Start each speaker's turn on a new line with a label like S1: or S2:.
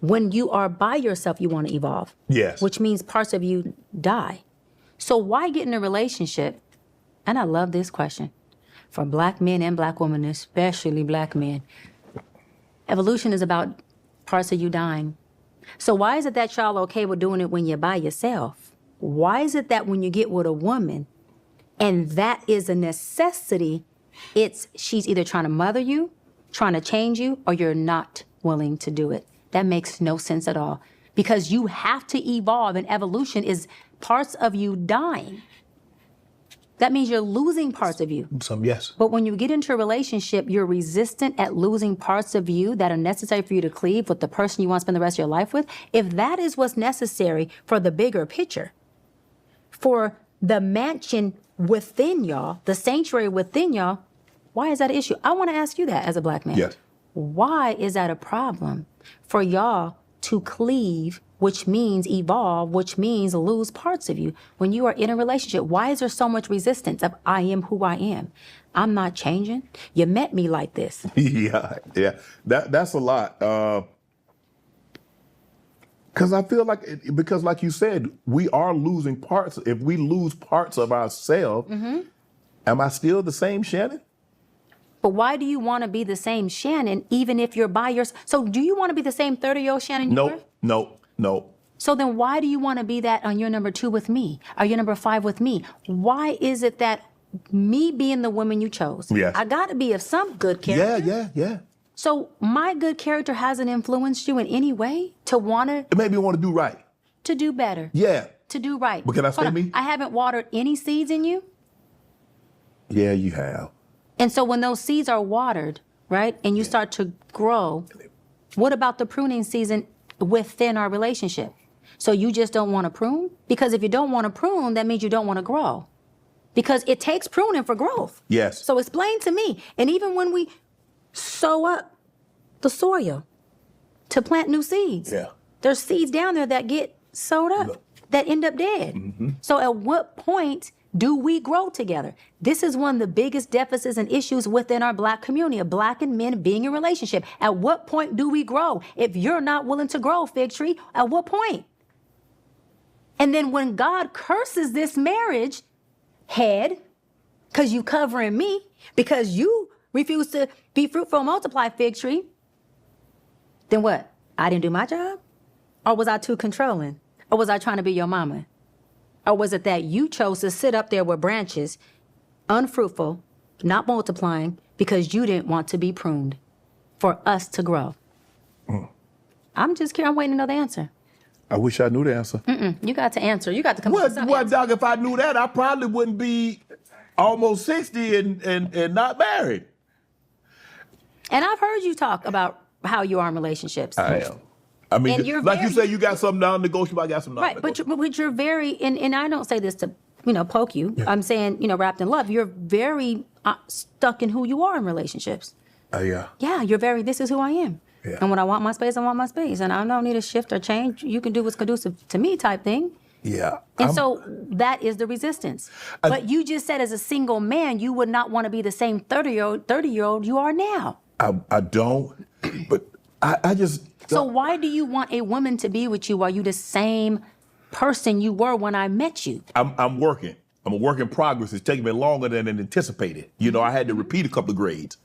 S1: When you are by yourself, you want to evolve.
S2: Yes.
S1: Which means parts of you die. So why get in a relationship? And I love this question for black men and black women, especially black men. Evolution is about parts of you dying. So why is it that y'all okay with doing it when you're by yourself? Why is it that when you get with a woman and that is a necessity, she's either trying to mother you, trying to change you, or you're not willing to do it? That makes no sense at all, because you have to evolve, and evolution is parts of you dying. That means you're losing parts of you.
S2: Yes.
S1: But when you get into a relationship, you're resistant at losing parts of you that are necessary for you to cleave with the person you want to spend the rest of your life with. If that is what's necessary for the bigger picture, for the mansion within y'all, the sanctuary within y'all, why is that an issue? I want to ask you that as a black man.
S2: Yes.
S1: Why is that a problem for y'all to cleave, which means evolve, which means lose parts of you when you are in a relationship? Why is there so much resistance of I am who I am? I'm not changing. You met me like this.
S2: Yeah. That's a lot. Because I feel because like you said, we are losing parts. If we lose parts of ourselves, am I still the same Shannon?
S1: But why do you want to be the same Shannon, even if you're by yourself? So do you want to be the same 30-year-old Shannon you were?
S2: No.
S1: So then why do you want to be that on your number 2 with me, or your number 5 with me? Why is it that me being the woman you chose,
S2: Yes.
S1: I got to be of some good character?
S2: Yeah.
S1: So my good character hasn't influenced you in any way to want to?
S2: It made me want to do right.
S1: To do better.
S2: Yeah.
S1: To do right.
S2: But can I say
S1: Hold on.
S2: me?
S1: I haven't watered any seeds in you.
S2: Yeah, you have.
S1: And so when those seeds are watered, right, and you start to grow, what about the pruning season within our relationship? So you just don't want to prune? Because if you don't want to prune, that means you don't want to grow. Because it takes pruning for growth.
S2: Yes.
S1: So explain to me. And even when we sow up the soil to plant new seeds, there's seeds down there that get sowed up, that end up dead. So at what point do we grow together? This is one of the biggest deficits and issues within our black community, of black and men being in a relationship. At what point do we grow? If you're not willing to grow, Fig Tree, at what point? And then when God curses this marriage, head, because you covering me, because you refuse to be fruitful and multiply, Fig Tree, then what? I didn't do my job? Or was I too controlling? Or was I trying to be your mama? Or was it that you chose to sit up there with branches, unfruitful, not multiplying, because you didn't want to be pruned for us to grow? I'm just curious. I'm waiting to know the answer.
S2: I wish I knew the answer.
S1: You got to answer. You got to come up with some
S2: Well,
S1: answer.
S2: Doc, if I knew that, I probably wouldn't be almost 60 and not married.
S1: And I've heard you talk about how you are in relationships.
S2: I am. I mean,
S1: And you're
S2: like you
S1: very-
S2: say, you got something non-negotiable, I got some
S1: Right,
S2: non-negotiable.
S1: but you're very, and I don't say this to, poke you. I'm saying, wrapped in love. You're very stuck in who you are in relationships.
S2: Yeah.
S1: Yeah, you're very, this is who I am.
S2: Yeah.
S1: And when I want my space, I want my space. And I don't need a shift or change. You can do what's conducive to me type thing.
S2: Yeah.
S1: And so that is the resistance. But you just said as a single man, you would not want to be the same 30-year-old you are now.
S2: I don't, but I just...
S1: So why do you want a woman to be with you while you the same person you were when I met you?
S2: I'm working. I'm a work in progress. It's taking me longer than anticipated. I had to repeat a couple of grades.